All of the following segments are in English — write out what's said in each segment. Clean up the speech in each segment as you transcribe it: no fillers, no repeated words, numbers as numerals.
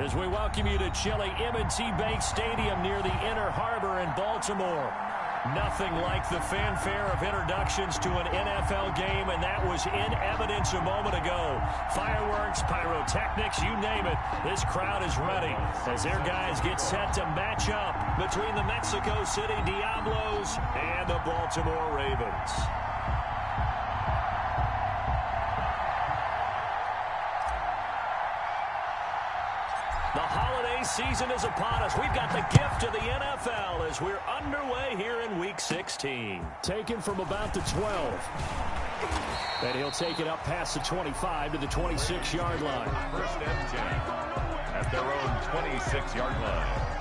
As we welcome you to chilly M&T Bank Stadium near the Inner Harbor in Baltimore. Nothing like the fanfare of introductions to an NFL game, and that was in evidence a moment ago. Fireworks, pyrotechnics, you name it. This crowd is ready as their guys get set to match up between the Mexico City Diablos and the Baltimore Ravens. The holiday season is upon us. We've got the gift of the NFL as we're underway here in Week 16. Taken from about the 12. And he'll take it up past the 25 to the 26-yard line. First and 10 at their own 26-yard line.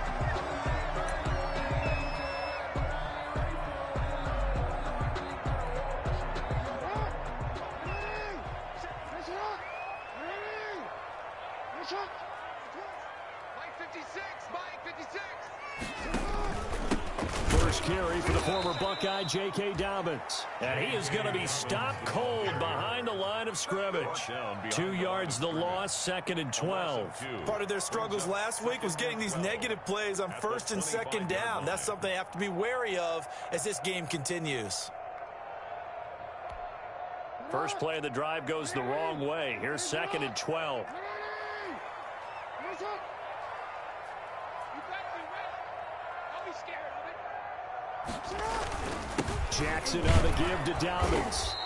First carry for the former Buckeye, J.K. Dobbins. And he is going to be stopped cold behind the line of scrimmage. 2 yards the loss, second and 12. Part of their struggles last week was getting these negative plays on first and second down. That's something they have to be wary of as this game continues. First play of the drive goes the wrong way. Here's second and 12. Jackson on the give to Dobbins.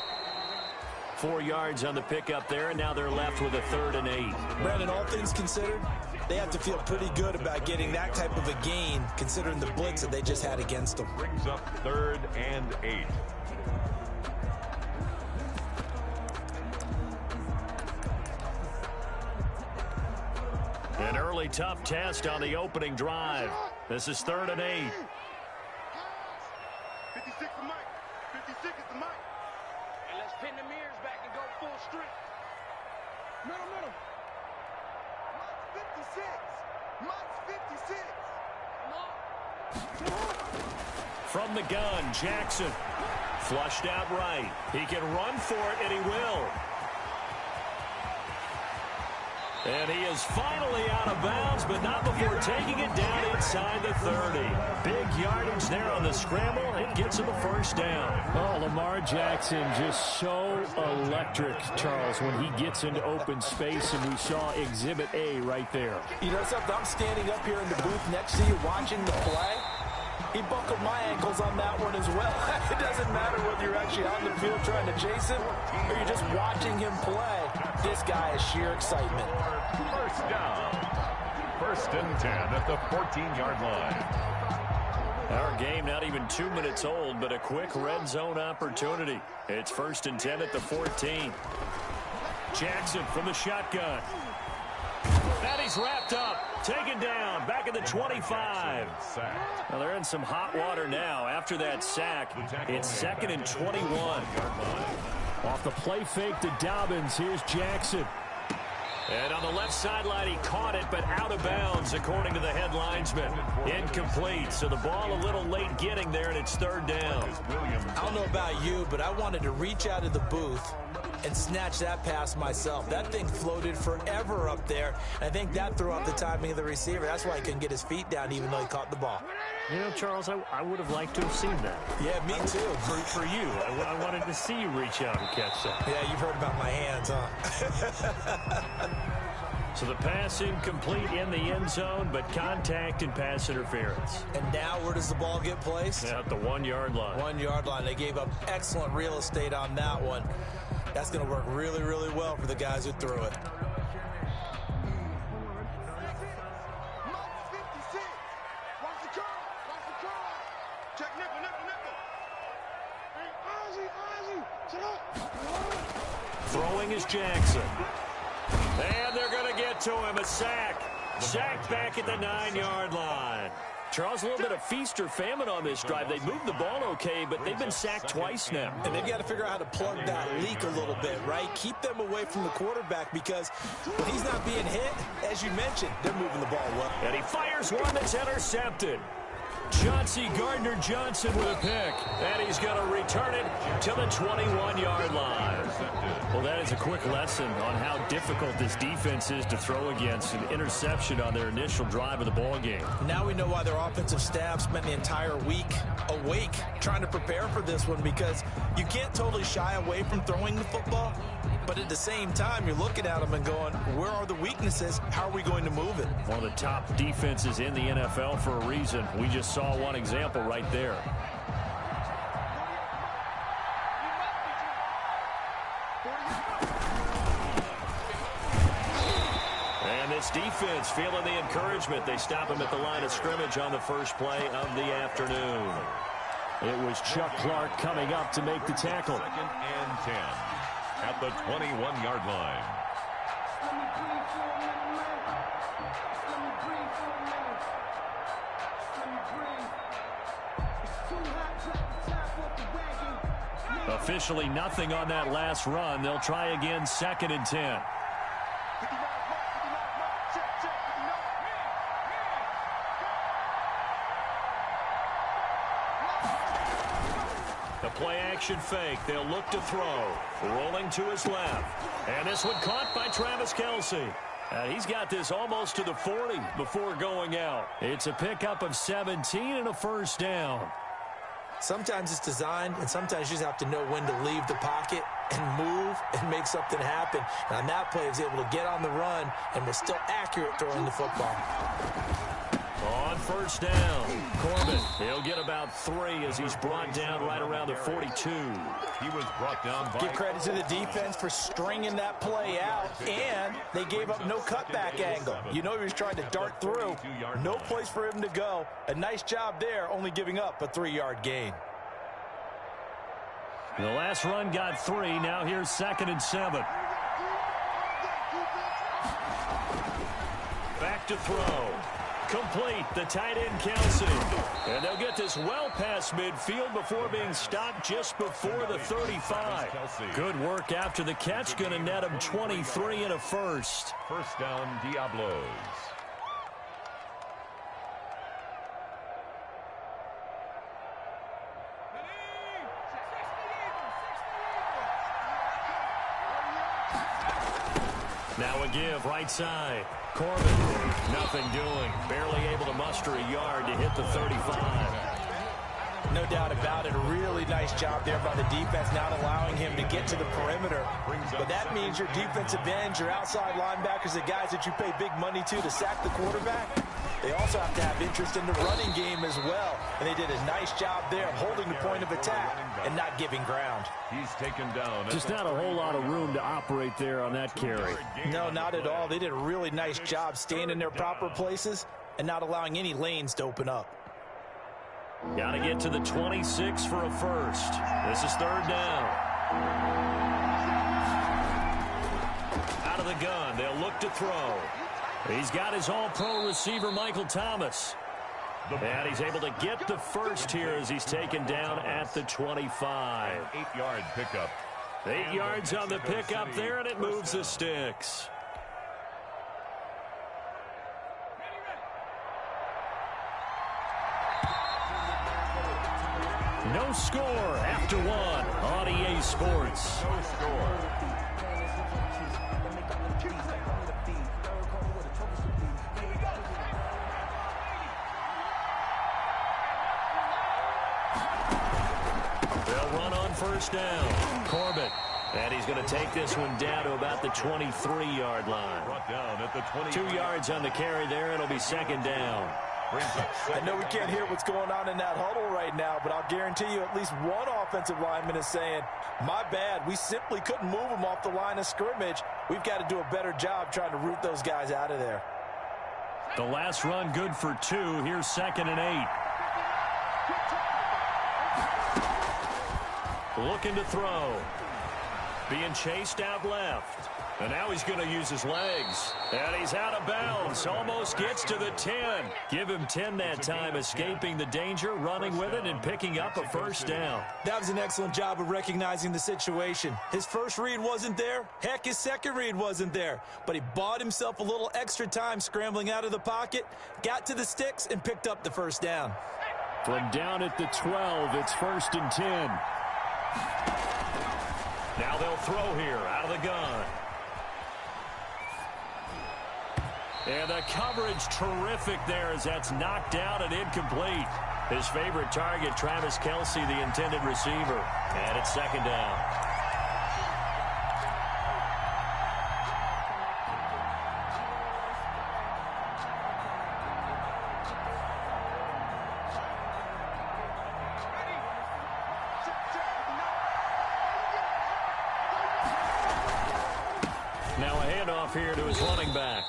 4 yards on the pickup there, and now they're left with a 3rd and 8. Brandon, all things considered, they have to feel pretty good about getting that type of a gain, considering the blitz that they just had against them. Brings up 3rd and 8. An early tough test on the opening drive. This is 3rd and 8. 56 is Mike. 56 is the Mike. And let's pin the mirrors back and go full strength. Middle. Mike's 56. Mike's 56. Come on. From the gun, Jackson. Flushed out right. He can run for it, and he will. And he is finally out of bounds, but not before taking it down inside the 30. Big yardage there on the scramble. It gets him a first down. Oh, Lamar Jackson just so electric, Charles, when he gets into open space, and we saw Exhibit A right there. You know something? I'm standing up here in the booth next to you watching the play. He buckled my ankles on that one as well. It doesn't matter whether you're actually on the field trying to chase him or you're just watching him play. This guy is sheer excitement. First down. 1st and 10 at the 14-yard line. Our game not even 2 minutes old, but a quick red zone opportunity. It's 1st and 10 at the 14. Jackson from the shotgun. And he's wrapped up. Taken down. Back at the 25. Well, they're in some hot water now. After that sack, it's 2nd and 21. Off the play fake to Dobbins. Here's Jackson. And on the left sideline, he caught it, but out of bounds, according to the head linesman. Incomplete, so the ball a little late getting there, and it's 3rd down. I don't know about you, but I wanted to reach out of the booth and snatch that pass myself. That thing floated forever up there. I think that threw off the timing of the receiver. That's why he couldn't get his feet down, even though he caught the ball. You know, Charles, I would have liked to have seen that. Yeah, me too. For you, I wanted to see you reach out and catch that. Yeah, you've heard about my hands, huh? So the pass incomplete in the end zone, but contact and pass interference. And now where does the ball get placed? At the 1-yard line. 1-yard line. They gave up excellent real estate on that one. That's going to work really, really well for the guys who threw it. Throwing is Jackson. And they're going to get to him. A sack. Sacked back at the 9-yard line. Charles, a little bit of feast or famine on this drive. They moved the ball okay, but they've been sacked twice now. And they've got to figure out how to plug that leak a little bit, right? Keep them away from the quarterback because when he's not being hit, as you mentioned, they're moving the ball well. And he fires one that's intercepted. Chauncey Gardner-Johnson with a pick. And he's going to return it to the 21-yard line. Well, that is a quick lesson on how difficult this defense is to throw against. An interception on their initial drive of the ball game. Now we know why their offensive staff spent the entire week awake trying to prepare for this one, because you can't totally shy away from throwing the football, but at the same time, you're looking at them and going, where are the weaknesses? How are we going to move it? One of the top defenses in the NFL for a reason. We just saw one example right there. And this defense feeling the encouragement. They stop him at the line of scrimmage on the first play of the afternoon. It was Chuck Clark coming up to make the tackle. 2nd and 10 at the 21-yard line. Officially nothing on that last run. They'll try again, 2nd and 10. The play-action fake. They'll look to throw. Rolling to his left. And this one caught by Travis Kelce. He's got this almost to the 40 before going out. It's a pickup of 17 and a first down. Sometimes it's designed, and sometimes you just have to know when to leave the pocket and move and make something happen. And on that play, he was able to get on the run and was still accurate throwing the football. On first down, Corbin. He'll get about 3 as he's brought down right around the 42. He was brought down by... Give credit to the defense for stringing that play out, and they gave up no cutback angle. You know he was trying to dart through. No place for him to go. A nice job there, only giving up a 3-yard gain. The last run got 3. Now here's 2nd and 7. Back to throw. Complete, the tight end Kelce. And they'll get this well past midfield before being stopped just before the 35. Good work after the catch. Going to net him 23 and a first. First down, Diablos. Now a give, right side. Corbin, nothing doing. Barely able to muster a yard to hit the 35. No doubt about it. A really nice job there by the defense, not allowing him to get to the perimeter. But that means your defensive ends, your outside linebackers, the guys that you pay big money to sack the quarterback, they also have to have interest in the running game as well. And they did a nice job there of holding the point of attack and not giving ground. He's taken down. Just not a whole lot of room to operate there on that carry. No, not at all. They did a really nice job staying in their proper places and not allowing any lanes to open up. Got to get to the 26 for a first. This is 3rd down. Out of the gun. They'll look to throw. He's got his all-pro receiver, Michael Thomas. And he's able to get the first here as he's taken down at the 25. 8-yard pickup. 8 yards on the pickup there, and it moves the sticks. No score after 1 on EA Sports. No score. They'll run on first down. Corbett. And he's going to take this one down to about the 23-yard line. Brought down at the 2 yards on the carry there. It'll be 2nd down. I know we can't hear what's going on in that huddle right now, but I'll guarantee you at least one offensive lineman is saying, my bad, we simply couldn't move them off the line of scrimmage. We've got to do a better job trying to root those guys out of there. The last run good for 2. Here's 2nd and 8. Looking to throw. Being chased out left. And now he's going to use his legs. And he's out of bounds. Almost gets to the 10. Give him 10 that time, escaping the danger, running with it, and picking up a first down. That was an excellent job of recognizing the situation. His first read wasn't there. Heck, his second read wasn't there. But he bought himself a little extra time scrambling out of the pocket, got to the sticks, and picked up the first down. From down at the 12, it's 1st and 10. Now they'll throw here out of the gun. And the coverage terrific there as that's knocked out and incomplete. His favorite target, Travis Kelce, the intended receiver. And it's 2nd down. Now a handoff here to his running back.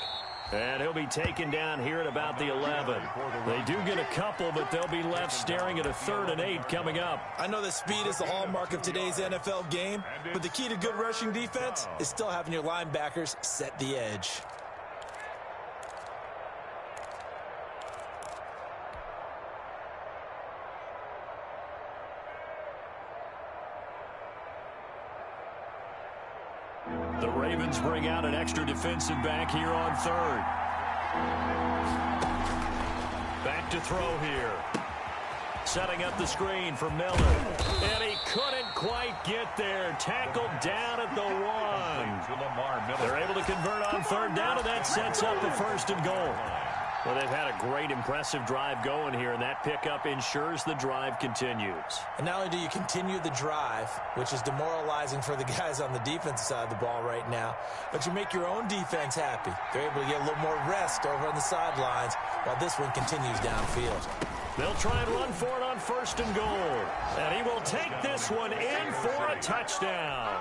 And he'll be taken down here at about the 11. They do get a couple, but they'll be left staring at a 3rd and 8 coming up. I know that speed is the hallmark of today's NFL game, but the key to good rushing defense is still having your linebackers set the edge. The Ravens bring out an extra defensive back here on 3rd. Back to throw here. Setting up the screen for Miller. And he couldn't quite get there. Tackled down at the 1. They're able to convert on 3rd down, and that sets up the 1st and goal. Well, they've had a great, impressive drive going here, and that pickup ensures the drive continues. And not only do you continue the drive, which is demoralizing for the guys on the defensive side of the ball right now, but you make your own defense happy. They're able to get a little more rest over on the sidelines while this one continues downfield. They'll try and run for it on 1st and goal. And he will take this one in for a touchdown.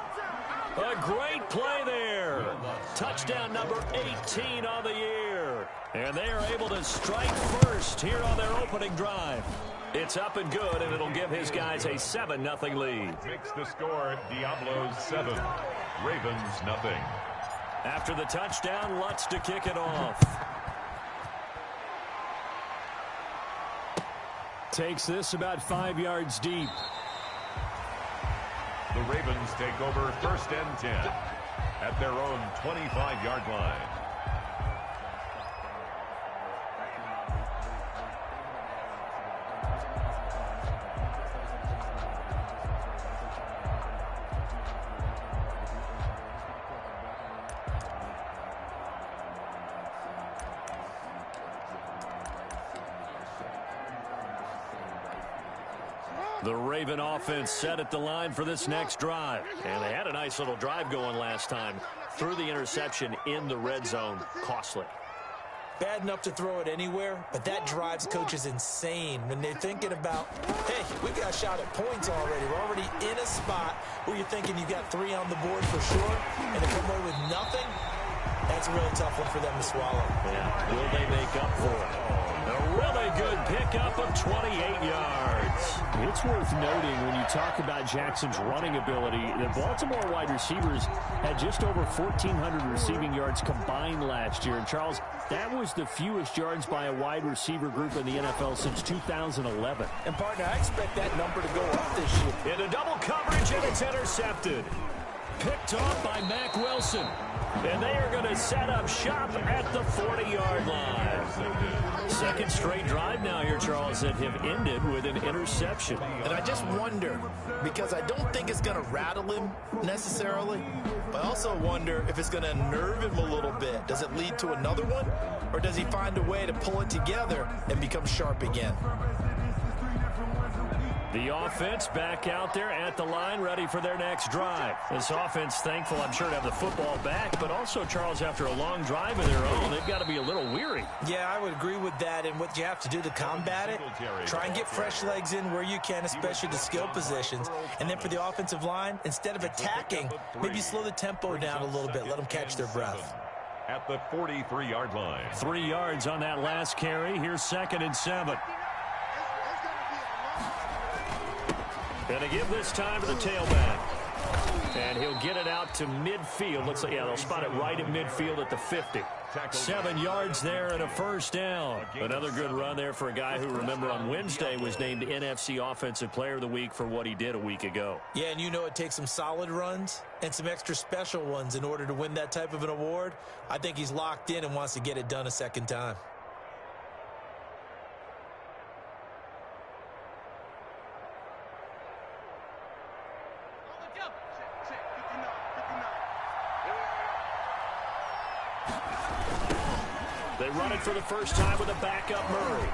A great play there. Touchdown number 18 on the year. And they are able to strike first here on their opening drive. It's up and good, and it'll give his guys a 7-0 lead. Makes the score Diablos 7, Ravens 0. After the touchdown, Lutz to kick it off. Takes this about 5 yards deep. The Ravens take over 1st and 10 at their own 25-yard line. The Raven offense set at the line for this next drive. And they had a nice little drive going last time. Threw the interception in the red zone. Costly. Bad enough to throw it anywhere, but that drives coaches insane when they're thinking about, hey, we've got a shot at points already. We're already in a spot where you're thinking you've got 3 on the board for sure, and to come away with nothing, that's a really tough one for them to swallow. Yeah. Will they make up for it? A really good pickup of 28 yards. It's worth noting when you talk about Jackson's running ability, the Baltimore wide receivers had just over 1,400 receiving yards combined last year. And, Charles, that was the fewest yards by a wide receiver group in the NFL since 2011. And, partner, I expect that number to go up this year. Into double coverage, and it's intercepted. Picked off by Mack Wilson. And they are going to set up shop at the 40-yard line. Second straight drive now here, Charles, that have ended with an interception. And I just wonder, because I don't think it's going to rattle him necessarily, but I also wonder if it's going to unnerve him a little bit. Does it lead to another one? Or does he find a way to pull it together and become sharp again? The offense back out there at the line, ready for their next drive. This offense thankful, I'm sure, to have the football back, but also, Charles, after a long drive of their own, they've got to be a little weary. Yeah, I would agree with that, and what you have to do to combat it, try and get fresh legs in where you can, especially the skill positions. And then for the offensive line, instead of attacking, maybe slow the tempo down a little bit, let them catch their breath. At the 43-yard line. 3 yards on that last carry. Here's 2nd and 7. Going to give this time to the tailback. And he'll get it out to midfield. Looks like, yeah, they'll spot it right at midfield at the 50. 7 yards there and a first down. Another good run there for a guy who, remember, on Wednesday was named NFC Offensive Player of the Week for what he did a week ago. Yeah, and you know it takes some solid runs and some extra special ones in order to win that type of an award. I think he's locked in and wants to get it done a second time. for the first time with a backup Murray.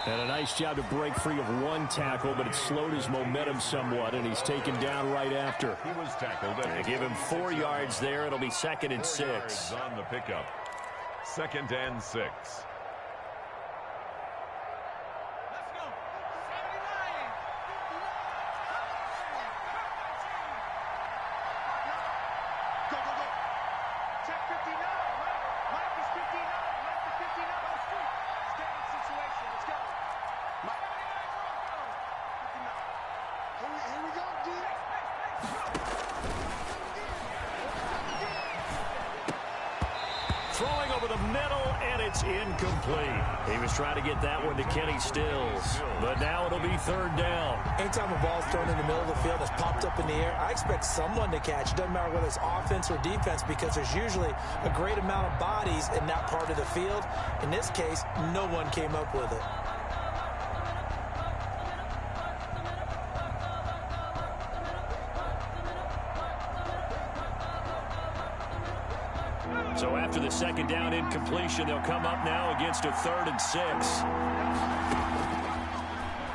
And a nice job to break free of one tackle, but it slowed his momentum somewhat, and he's taken down right after. He was tackled. They give him 4 yards there. It'll be 2nd and 6. On the pickup. 2nd and 6. Throwing over the middle, and it's incomplete. He was trying to get that one to Kenny Stills, but now it'll be 3rd down. Anytime a ball's thrown in the middle of the field, it's popped up in the air, I expect someone to catch. It doesn't matter whether it's offense or defense, because there's usually a great amount of bodies in that part of the field. In this case, no one came up with it. So after the 2nd down incompletion, they'll come up now against a 3rd and 6.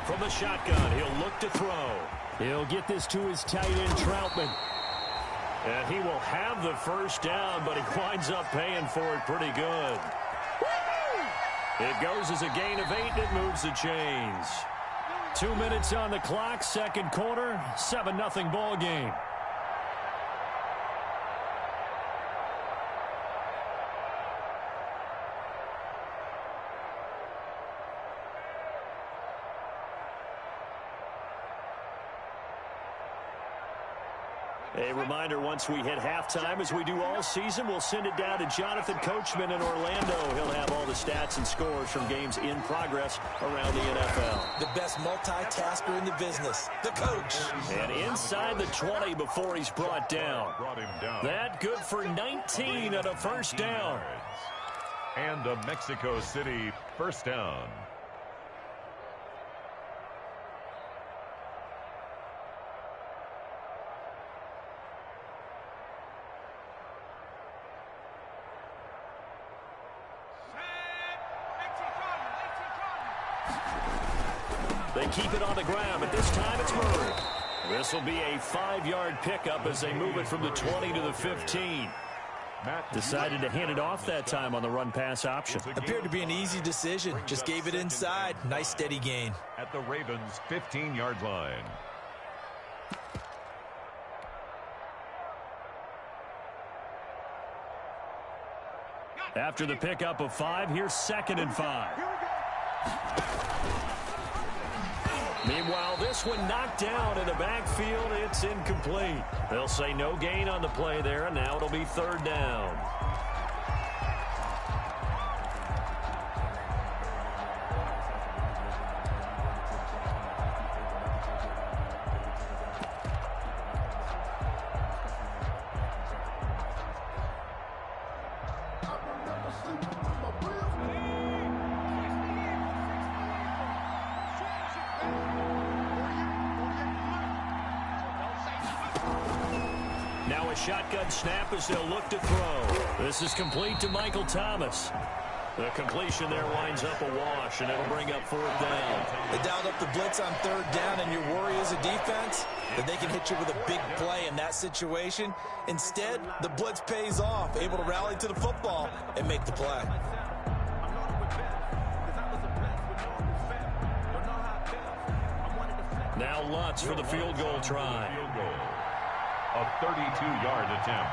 From the shotgun, he'll look to throw. He'll get this to his tight end, Troutman. And he will have the first down, but he winds up paying for it pretty good. It goes as a gain of 8, and it moves the chains. 2 minutes on the clock, 2nd quarter, 7-0 ball game. A reminder, once we hit halftime, as we do all season, we'll send it down to Jonathan Coachman in Orlando. He'll have all the stats and scores from games in progress around the NFL. The best multitasker in the business, the coach. And inside the 20 before he's brought down. That good for 19 and a first down. And a Mexico City first down. They keep it on the ground, but this time it's Murray. This will be a 5-yard pickup as they move it from the 20 to the 15. Decided to hand it off that time on the run-pass option. Appeared to be an easy decision. Just gave it inside. Nice steady gain. At the Ravens' 15-yard line. After the pickup of 5, here's 2nd and 5. Meanwhile, this one knocked down in the backfield. It's incomplete. They'll say no gain on the play there, and now it'll be 3rd down. Now a shotgun snap as they'll look to throw. This is complete to Michael Thomas. The completion there winds up a wash, and it'll bring up 4th down. They dialed up the blitz on 3rd down, and your worry as a defense that they can hit you with a big play in that situation. Instead, the blitz pays off, able to rally to the football and make the play. Now Lutz for the field goal try. Field goal. A 32-yard attempt.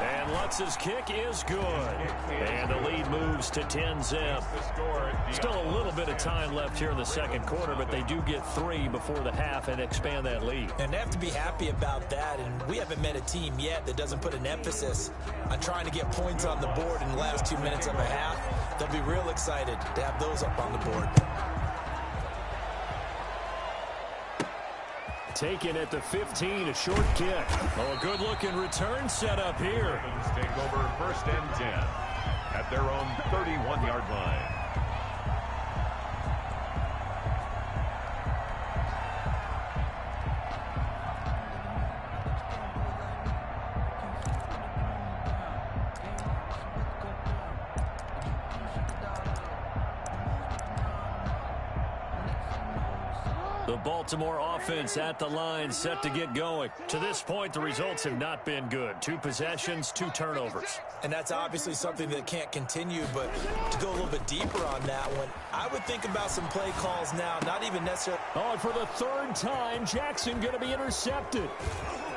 And Lutz's kick is good. And the lead moves to 10-zip. Still a little bit of time left here in the 2nd quarter, but they do get 3 before the half and expand that lead. And they have to be happy about that, and we haven't met a team yet that doesn't put an emphasis on trying to get points on the board in the last 2 minutes of a half. They'll be real excited to have those up on the board. Taken at the 15, a short kick. Oh, a good-looking return set up here. Take over 1st and 10 at their own 31-yard line. The Baltimore offense at the line, set to get going. To this point, the results have not been good. 2 possessions, 2 turnovers. And that's obviously something that can't continue, but to go a little bit deeper on that one, I would think about some play calls now, not even necessarily. Oh, and for the 3rd time, Jackson going to be intercepted.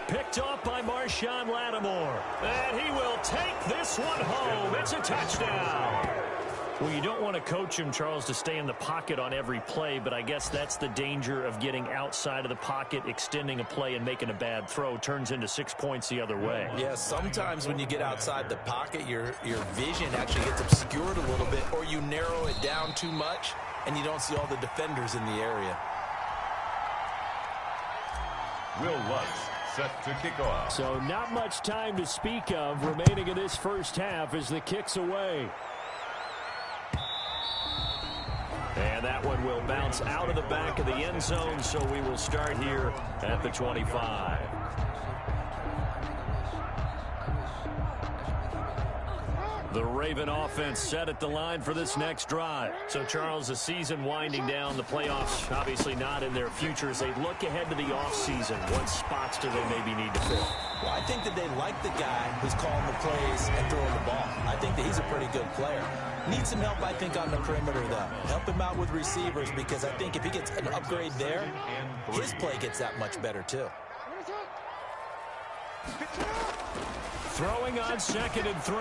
Picked off by Marshawn Lattimore. And he will take this one home. It's a touchdown. Well, you don't want to coach him, Charles, to stay in the pocket on every play, but I guess that's the danger of getting outside of the pocket, extending a play, and making a bad throw. Turns into 6 points the other way. Yeah, sometimes when you get outside the pocket, your vision actually gets obscured a little bit, or you narrow it down too much, and you don't see all the defenders in the area. Will Lutz set to kick off. So not much time to speak of remaining in this first half as the kick's away. And that one will bounce out of the back of the end zone, so we will start here at the 25. The Raven offense set at the line for this next drive. So, Charles, the season winding down, the playoffs obviously not in their future. As they look ahead to the offseason, what spots do they maybe need to fill? Well, I think that they like the guy who's calling the plays and throwing the ball. I think that he's a pretty good player. Needs some help, I think, on the perimeter, though. Help him out with receivers, because I think if he gets an upgrade there, his play gets that much better, too. Throwing on 2nd and 3.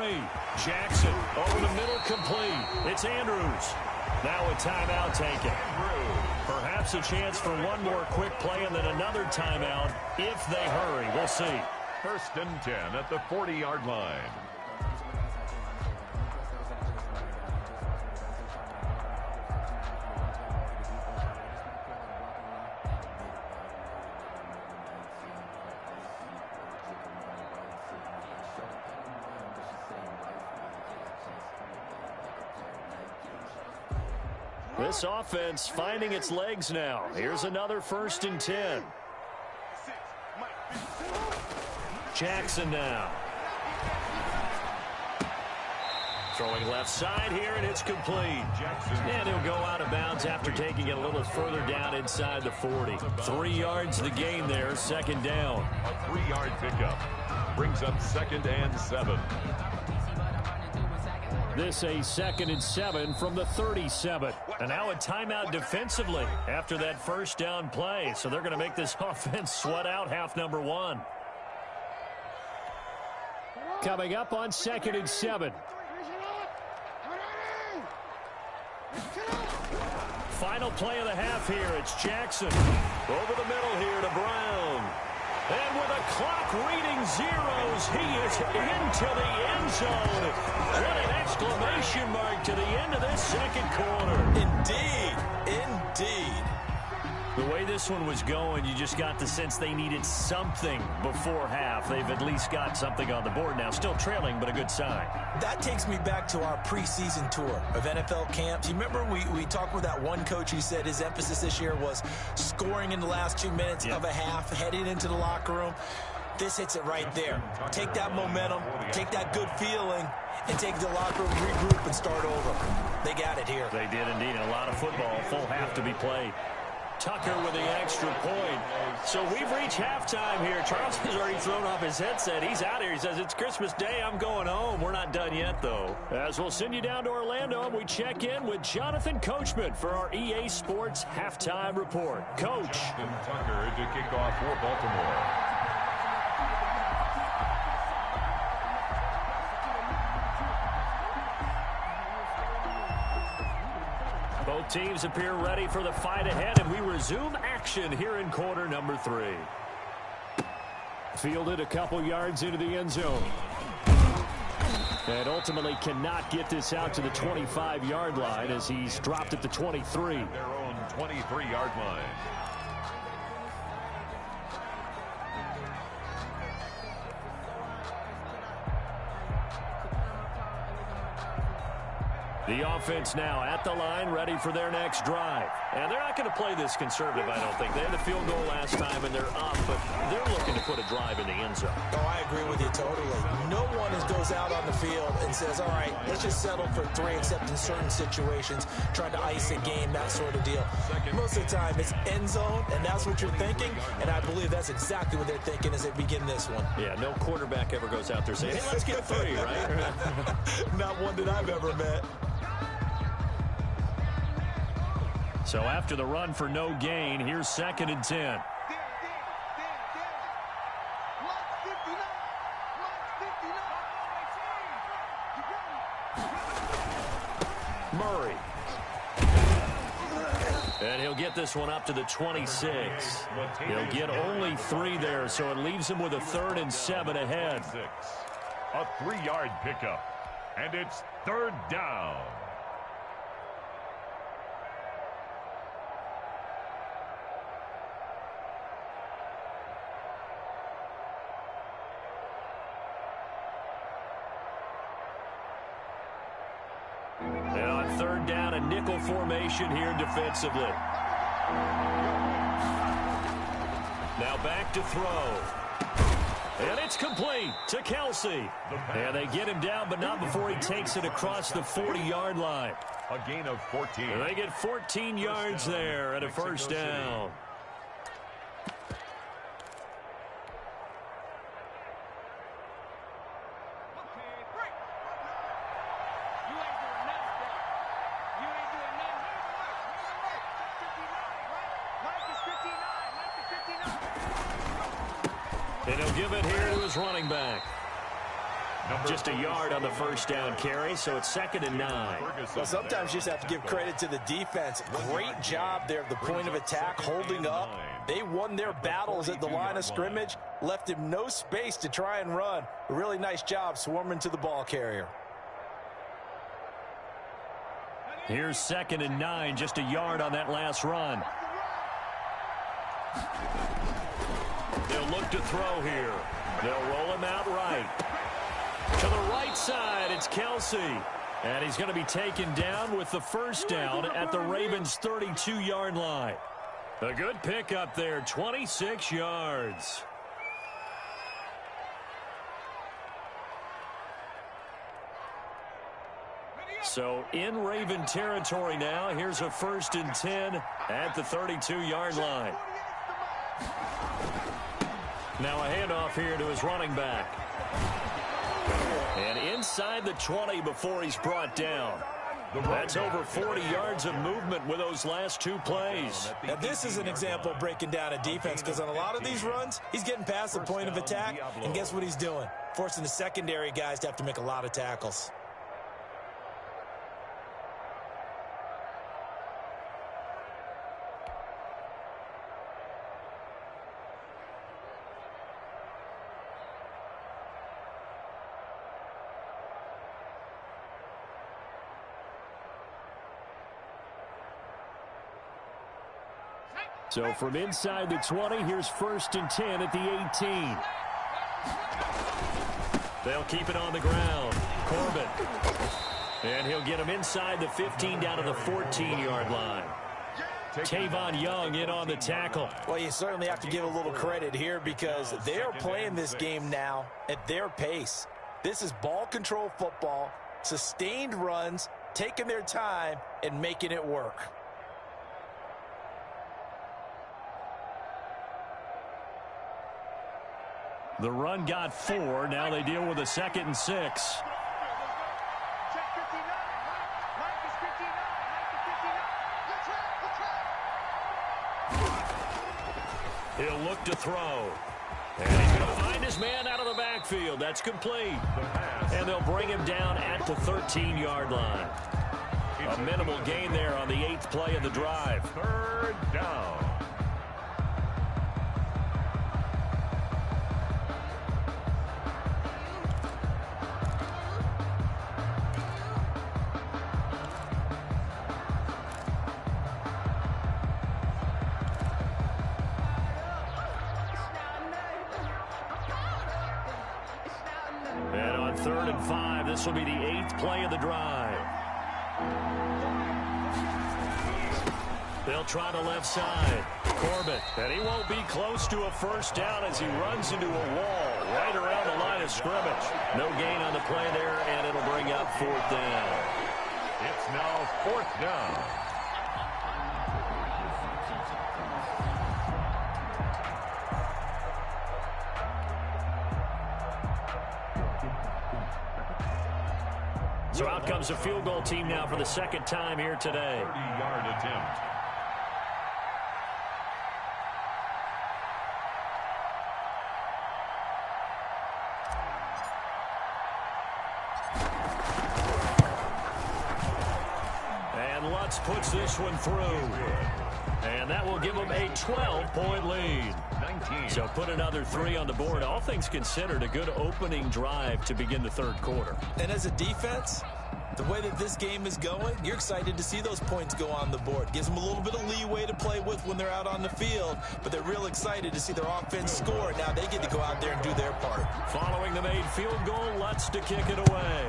Jackson over the middle, complete. It's Andrews. Now a timeout taken. Perhaps a chance for one more quick play and then another timeout if they hurry. We'll see. 1st and 10 at the 40-yard line. This offense finding its legs now. Here's another 1st and 10. Jackson now. Throwing left side here, and it's complete. And he'll go out of bounds after taking it a little further down inside the 40. 3 yards the gain there, 2nd down. A 3-yard pickup brings up 2nd and 7. This a 2nd and 7 from the 37. And now a timeout defensively after that 1st down play. So they're going to make this offense sweat out half number 1. Coming up on 2nd and 7. Final play of the half here. It's Jackson over the middle here to Brown. And with a clock reading zeros, he is into the end zone. What an exclamation mark to the end of this 2nd quarter. Indeed. Indeed. The way this one was going, you just got the sense they needed something before half. They've at least got something on the board now. Still trailing, but a good sign. That takes me back to our preseason tour of NFL camps. You remember we talked with that one coach who said his emphasis this year was scoring in the last 2 minutes of a half, heading into the locker room. This hits it right there. Take that momentum, take that good feeling, and take the locker room, regroup, and start over. They got it here. They did indeed. A lot of football, full half to be played. Tucker with the extra point. So we've reached halftime here. Charles has already thrown off his headset. He's out here. He says, it's Christmas Day. I'm going home. We're not done yet, though. As we'll send you down to Orlando, and we check in with Jonathan Coachman for our EA Sports Halftime Report. Coach. Justin Tucker to kick off for Baltimore. Both teams appear ready for the fight ahead, and we resume action here in quarter number 3. Fielded a couple yards into the end zone. And ultimately cannot get this out to the 25-yard line as he's dropped at the 23. Their own 23-yard line. The offense now at the line, ready for their next drive. And they're not going to play this conservative, I don't think. They had the field goal last time, and they're up, but they're looking to put a drive in the end zone. Oh, I agree with you Totally. No one goes out on the field and says, all right, let's just settle for 3, except in certain situations, trying to ice a game, that sort of deal. Most of the time, it's end zone, and that's what you're thinking, and I believe that's exactly what they're thinking as they begin this one. Yeah, no quarterback ever goes out there saying, hey, let's get 3, right? Not one that I've ever met. So after the run for no gain, here's 2nd and 10. Murray. And he'll get this one up to the 26. He'll get only 3 there, so it leaves him with a 3rd and 7 ahead. A 3-yard pickup, and it's 3rd down. And on 3rd down, a nickel formation here defensively. Now back to throw. And it's complete to Kelsey. And they get him down, but not before he takes it across the 40-yard line. A gain of 14. And they get 14 yards there and a 1st down. And he'll give it here to his running back. Just a yard on the 1st down carry, so it's 2nd and 9. Well, sometimes you just have to give credit to the defense. Great job there at the point of attack, holding up. They won their battles at the line of scrimmage, left him no space to try and run. A really nice job swarming to the ball carrier. Here's 2nd and 9, just a yard on that last run. They'll look to throw here. They'll roll him out right. To the right side, it's Kelsey. And he's going to be taken down with the 1st down at the Ravens' 32-yard line. A good pickup there, 26 yards. So in Raven territory now, here's a 1st and 10 at the 32-yard line. Now a handoff here to his running back. And inside the 20 before he's brought down. That's over 40 yards of movement with those last 2 plays. Now this is an example of breaking down a defense, because on a lot of these runs, he's getting past the point of attack, and guess what he's doing? Forcing the secondary guys to have to make a lot of tackles. So from inside the 20, here's 1st and 10 at the 18. They'll keep it on the ground. Corbin. And he'll get him inside the 15 down to the 14-yard line. Tavon Young in on the tackle. Well, you certainly have to give a little credit here, because they're playing this game now at their pace. This is ball control football, sustained runs, taking their time and making it work. The run got 4. Now they deal with a 2nd and 6. He'll look to throw. And he's going to find his man out of the backfield. That's complete. And they'll bring him down at the 13-yard line. A minimal gain there on the 8th play of the drive. 3rd down. And on 3rd and 5, this will be the 8th play of the drive. They'll try the left side. Corbett, and he won't be close to a first down as he runs into a wall right around the line of scrimmage. No gain on the play there, and it'll bring up fourth down. It's now fourth down. So out comes a field goal team now for the second time here today. 30-yard attempt. And Lutz puts this one through. And that will give them a 12-point lead. 19. So put another 3 on the board. All things considered, a good opening drive to begin the third quarter. And as a defense, the way that this game is going, you're excited to see those points go on the board. Gives them a little bit of leeway to play with when they're out on the field, but they're real excited to see their offense score. Now they get to go out there and do their part. Following the made field goal, Lutz to kick it away.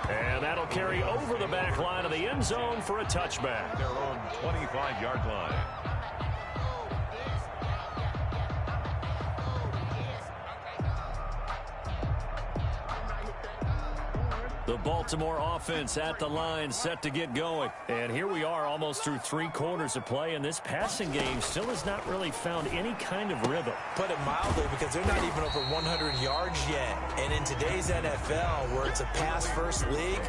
And that'll carry over the back line of the end zone for a touchback. Their own 25-yard line. The Baltimore offense at the line, set to get going. And here we are almost through 3 quarters of play, and this passing game still has not really found any kind of rhythm. Put it mildly, because they're not even over 100 yards yet. And in today's NFL, where it's a pass-first league,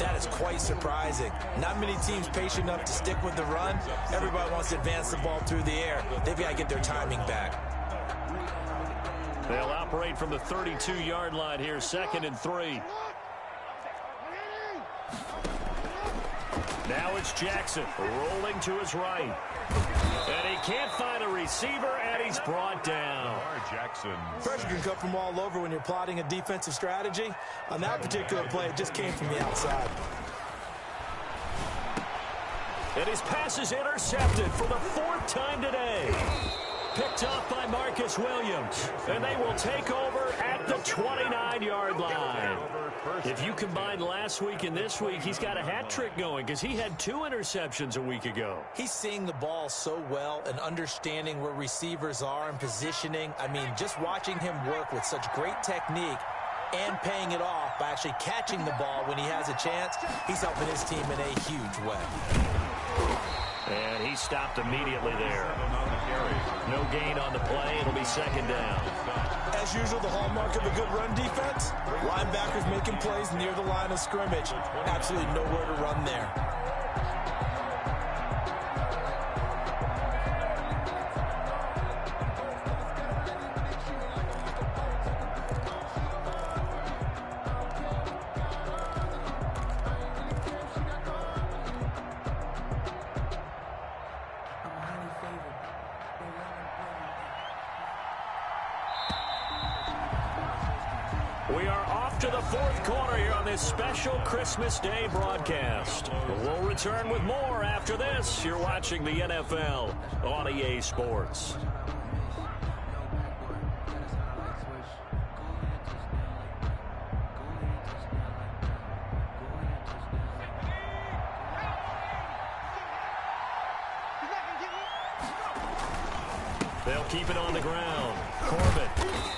that is quite surprising. Not many teams patient enough to stick with the run. Everybody wants to advance the ball through the air. They've got to get their timing back. They'll operate from the 32-yard line here, 2nd and 3. Now it's Jackson rolling to his right. And he can't find a receiver, and he's brought down. Jackson. Pressure can come from all over when you're plotting a defensive strategy. On that particular play, it just came from the outside. And his pass is intercepted for the 4th time today. Picked off by Marcus Williams. And they will take over at the 29-yard line. If you combine last week and this week, he's got a hat trick going because he had 2 interceptions a week ago. He's seeing the ball so well and understanding where receivers are and positioning. I mean, just watching him work with such great technique and paying it off by actually catching the ball when he has a chance, he's helping his team in a huge way. And he stopped immediately there. No gain on the play. It'll be 2nd down. As usual, the hallmark of a good run defense, linebackers making plays near the line of scrimmage. Absolutely nowhere to run there. We are off to the 4th quarter here on this special Christmas Day broadcast. We'll return with more after this. You're watching the NFL on EA Sports. They'll keep it on the ground. Corbett.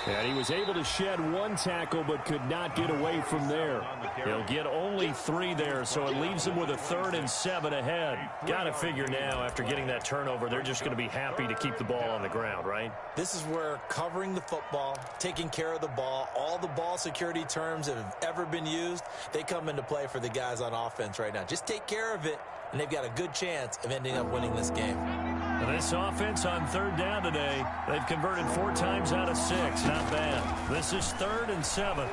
And he was able to shed 1 tackle but could not get away from there. He'll get only 3 there, so it leaves them with a 3rd and 7 ahead. Got to figure now, after getting that turnover, they're just going to be happy to keep the ball on the ground, right? This is where covering the football, taking care of the ball, all the ball security terms that have ever been used, they come into play for the guys on offense right now. Just take care of it, and they've got a good chance of ending up winning this game. And this offense on 3rd down today, they've converted 4 times out of 6. Not bad. This is 3rd and 7.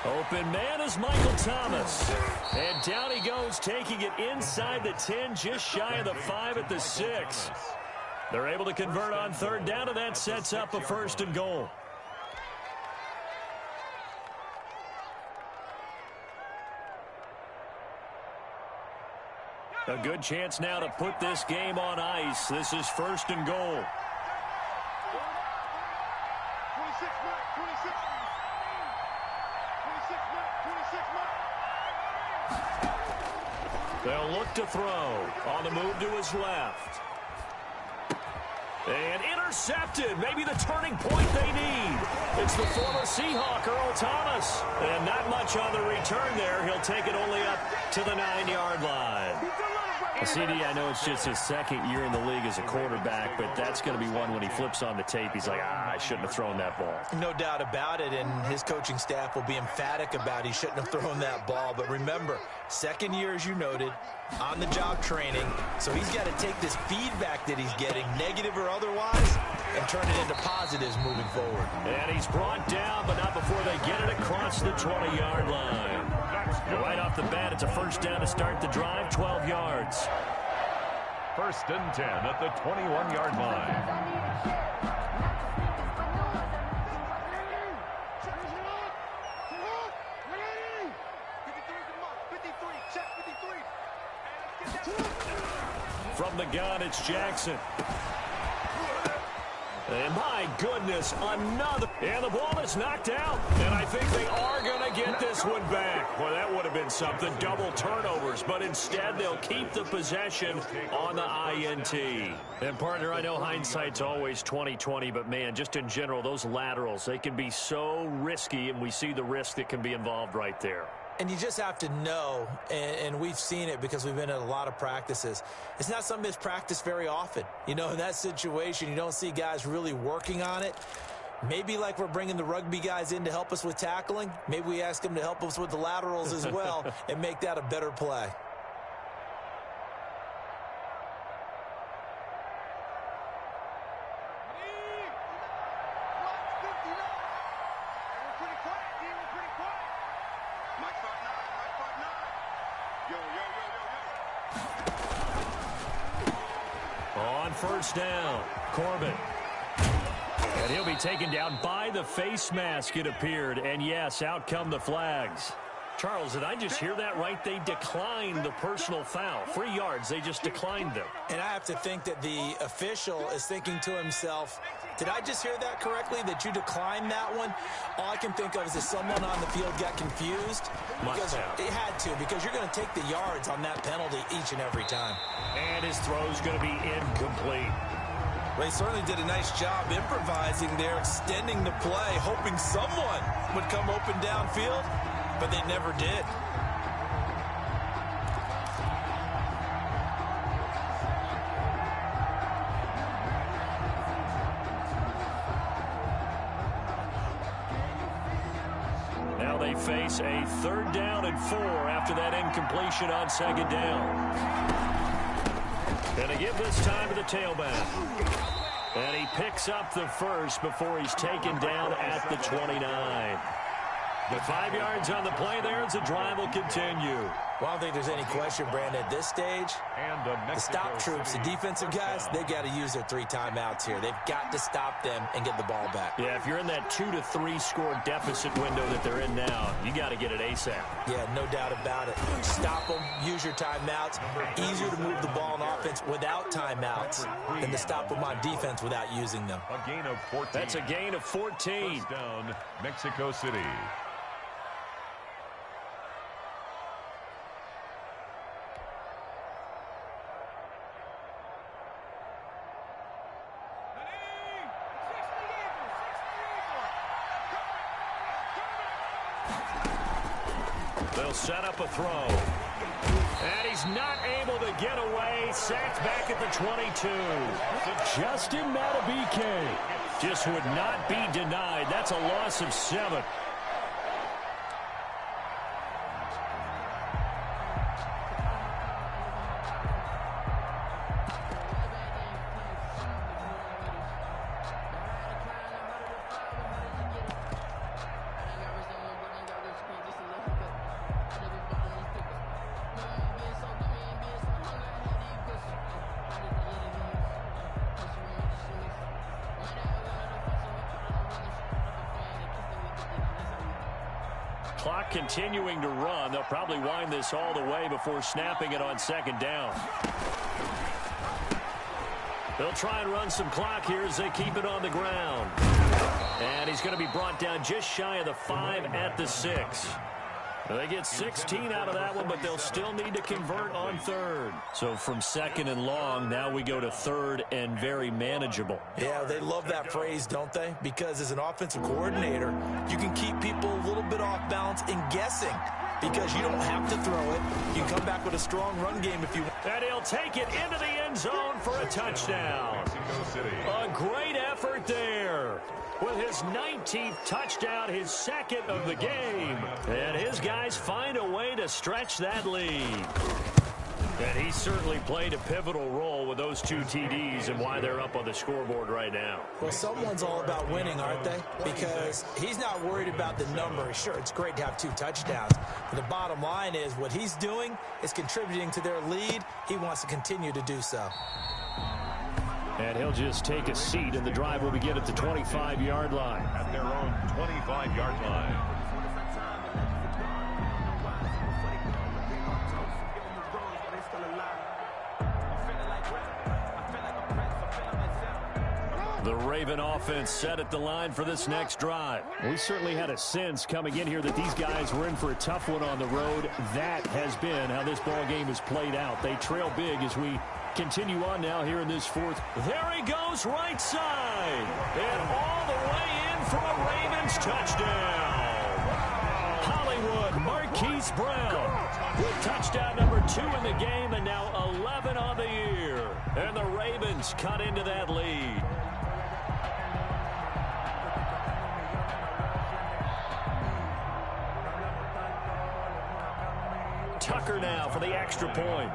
Open man is Michael Thomas. And down he goes, taking it inside the 10, just shy of the 5 at the 6. They're able to convert on 3rd down, and that sets up a 1st and goal. A good chance now to put this game on ice. This is 1st and goal. 26 Mike, 26. 26 Mike, 26 Mike. They'll look to throw. On the move to his left. And intercepted. Maybe the turning point they need. It's the former Seahawk, Earl Thomas. And not much on the return there. He'll take it only up to the 9-yard line. CD, I know it's just his second year in the league as a quarterback, but that's going to be one when he flips on the tape. He's like, I shouldn't have thrown that ball. No doubt about it, and his coaching staff will be emphatic about he shouldn't have thrown that ball. But remember, second year, as you noted, on-the-job training, so he's got to take this feedback that he's getting, negative or otherwise, and turn it into positives moving forward. And he's brought down, but not before they get it across the 20-yard line. Right off the bat, it's a first down to start the drive, 12 yards. First and 10 at the 21-yard line. From the gun, it's Jackson. And my goodness, another. And the ball is knocked out. And I think they are going to get this one back. Well, that would have been something, double turnovers. But instead, they'll keep the possession on the INT. And, partner, I know hindsight's always 20/20, but, man, just in general, those laterals, they can be so risky, and we see the risk that can be involved right there. And you just have to know, and we've seen it because we've been at a lot of practices, it's not something that's practiced very often. You know, in that situation, you don't see guys really working on it. Maybe like we're bringing the rugby guys in to help us with tackling, maybe we ask them to help us with the laterals as well and make that a better play. First down, Corbin. And he'll be taken down by the face mask, it appeared. And, yes, out come the flags. Charles, did I just hear that right? They declined the personal foul. 3 yards, they just declined them. And I have to think that the official is thinking to himself, did I just hear that correctly, that you declined that one? All I can think of is that someone on the field got confused. Because it had to, because you're going to take the yards on that penalty each and every time. And his throw's going to be incomplete. Well, he certainly did a nice job improvising there, extending the play, hoping someone would come open downfield, but they never did. Now they face a 3rd down and 4 after that incompletion on 2nd down. Gonna give this time to the tailback. And he picks up the first before he's taken down at the 29. The 5 yards on the play there as the drive will continue. Well, I don't think there's any question, Brandon, at this stage, the stop troops, the defensive guys, they've got to use their 3 timeouts here. They've got to stop them and get the ball back. Yeah, if you're in that 2 to 3 score deficit window that they're in now, you got to get it ASAP. Yeah, no doubt about it. Stop them, use your timeouts. Easier to move the ball on offense without timeouts than to stop them on defense without using them. A gain of 14. That's a gain of 14. First down, Mexico City. They'll set up a throw. And he's not able to get away. Sacked back at the 22. Justin Matabike just would not be denied. That's a loss of 7. Clock continuing to run. They'll probably wind this all the way before snapping it on 2nd down. They'll try and run some clock here as they keep it on the ground. And he's going to be brought down just shy of the 5 at the 6. They get 16 out of that one, but they'll still need to convert on third. So from second and long, now we go to third and very manageable. Yeah, they love that phrase, don't they? Because as an offensive coordinator, you can keep people a little bit off balance and guessing because you don't have to throw it. You can come back with a strong run game if you want. And he'll take it into the end zone for a touchdown. A great effort there. With his 19th touchdown, his second of the game. And his guys find a way to stretch that lead. And he certainly played a pivotal role with those 2 TDs and why they're up on the scoreboard right now. Well, someone's all about winning, aren't they? Because he's not worried about the number. Sure, it's great to have 2 touchdowns. But the bottom line is what he's doing is contributing to their lead. He wants to continue to do so. And he'll just take a seat, and the drive will begin at the 25-yard line. At their own 25-yard line. The Raven offense set at the line for this next drive. We certainly had a sense coming in here that these guys were in for a tough one on the road. That has been how this ball game has played out. They trail big as we continue on now here in this fourth. There he goes, right side. And all the way in for a Ravens touchdown. Hollywood Marquise Brown with touchdown number 2 in the game and now 11 on the year. And the Ravens cut into that lead. Tucker now for the extra point.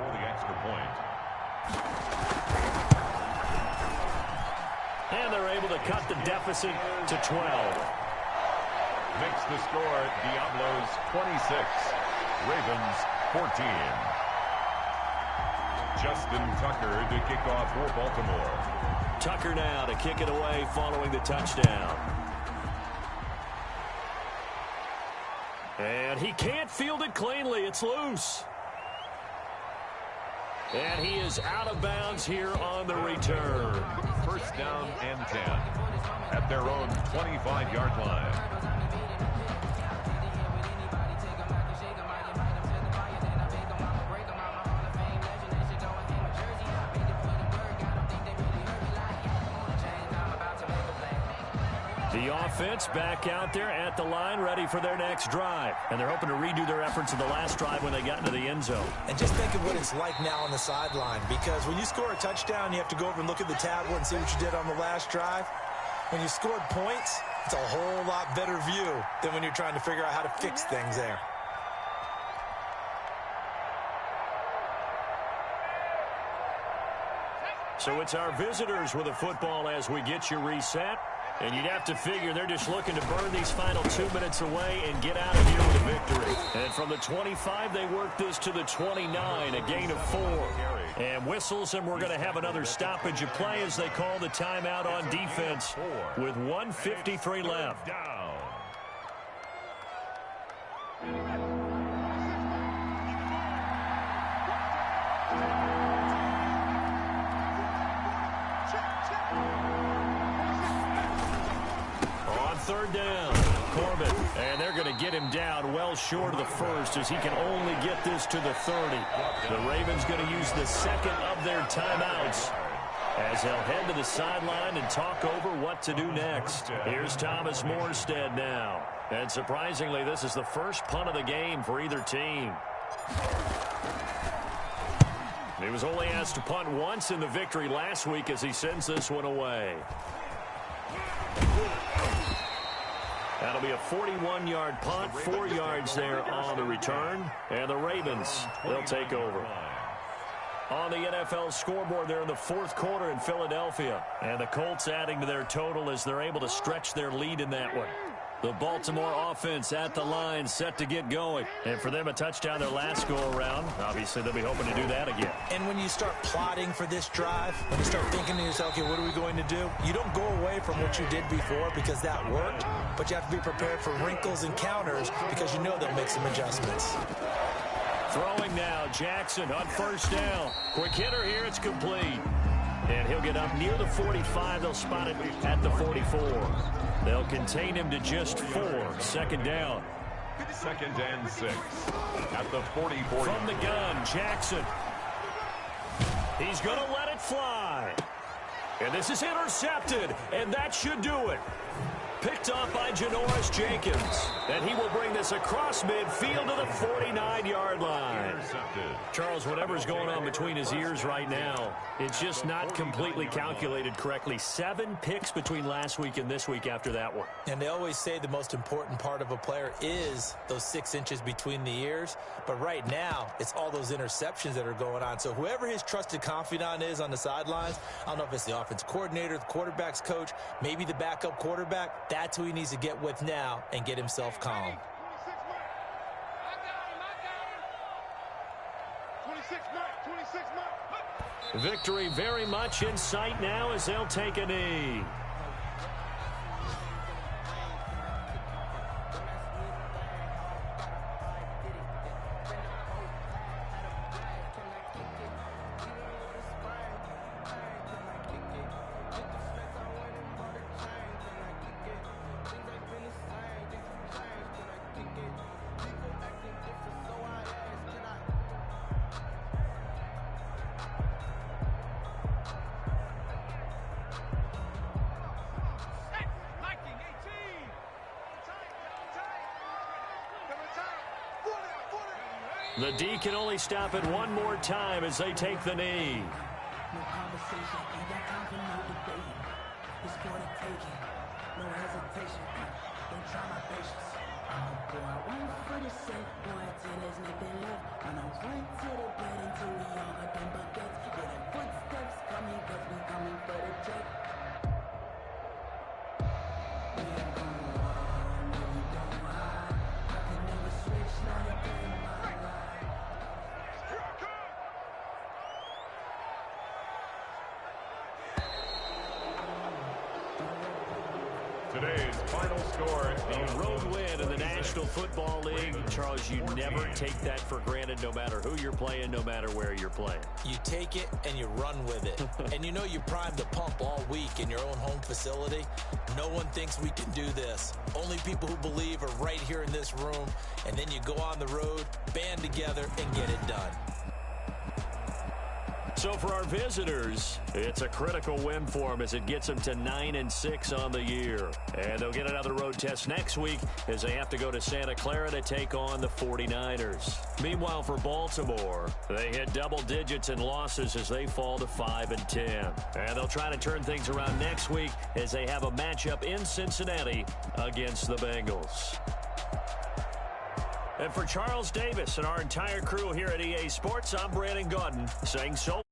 And they're able to cut the deficit to 12. Makes the score Diablos 26, Ravens 14. Justin Tucker to kick off for Baltimore. Tucker now to kick it away following the touchdown. And he can't field it cleanly. It's loose. And he is out of bounds here on the return. First down and 10 at their own 25-yard line. The offense back out there at the line, ready for their next drive. And they're hoping to redo their efforts of the last drive when they got into the end zone. And just think of what it's like now on the sideline, because when you score a touchdown, you have to go over and look at the tablet and see what you did on the last drive. When you scored points, it's a whole lot better view than when you're trying to figure out how to fix things there. So it's our visitors with the football as we get you reset. And you'd have to figure they're just looking to burn these final 2 minutes away and get out of here with a victory. And from the 25, they work this to the 29, a gain of 4. And whistles, and we're going to have another stoppage of play as they call the timeout on defense with 1:53 left. Third down, Corbin, and they're going to get him down well short of the first as he can only get this to the 30. The Ravens going to use the second of their timeouts as they'll head to the sideline and talk over what to do next. Here's Thomas Morstead now. And surprisingly, this is the first punt of the game for either team. He was only asked to punt once in the victory last week as he sends this one away. That'll be a 41-yard punt, 4 yards there on the return. And the Ravens, they'll take over. On the NFL scoreboard, they're in the fourth quarter in Philadelphia. And the Colts adding to their total as they're able to stretch their lead in that one. The Baltimore offense at the line, set to get going. And for them, a touchdown their last go-around. Obviously, they'll be hoping to do that again. And when you start plotting for this drive, when you start thinking to yourself, okay, what are we going to do? You don't go away from what you did before because that worked, but you have to be prepared for wrinkles and counters because you know they'll make some adjustments. Throwing now, Jackson on first down. Quick hitter here, it's complete. And he'll get up near the 45. They'll spot it at the 44. They'll contain him to just 4. Second down. 2nd and 6 at the 44. From the gun, Jackson. He's going to let it fly. And this is intercepted, and that should do it. Picked off by Janoris Jenkins. And he will bring this across midfield to the 49-yard line. Charles, whatever's going on between his ears right now, it's just not completely calculated correctly. 7 picks between last week and this week after that one. And they always say the most important part of a player is those 6 inches between the ears. But right now, it's all those interceptions that are going on. So whoever his trusted confidant is on the sidelines, I don't know if it's the offense coordinator, the quarterback's coach, maybe the backup quarterback, that's who he needs to get with now and get himself calm. 26 Mike. Victory very much in sight now as they'll take a knee. The D can only stop it one more time as they take the knee. No conversation, ain't got time for no debating. It's for the taking, no hesitation. Don't try my patience. Go out one for the sake, boy, till there's nothing left. And I run to the bed until we all got them buckets. Yeah, the footsteps coming, cause we coming for the check. We ain't gonna run, no, we don't hide. I can never switch, now you play my ride. Today's final score. A road win in the National Football League. Charles, you never take that for granted no matter who you're playing, no matter where you're playing. You take it and you run with it. And you know you're primed to pump all week in your own home facility. No one thinks we can do this. Only people who believe are right here in this room. And then you go on the road, band together, and get it done. So for our visitors, it's a critical win for them as it gets them to 9-6 on the year. And they'll get another road test next week as they have to go to Santa Clara to take on the 49ers. Meanwhile, for Baltimore, they hit double digits in losses as they fall to 5-10. And they'll try to turn things around next week as they have a matchup in Cincinnati against the Bengals. And for Charles Davis and our entire crew here at EA Sports, I'm Brandon Gaudin saying so.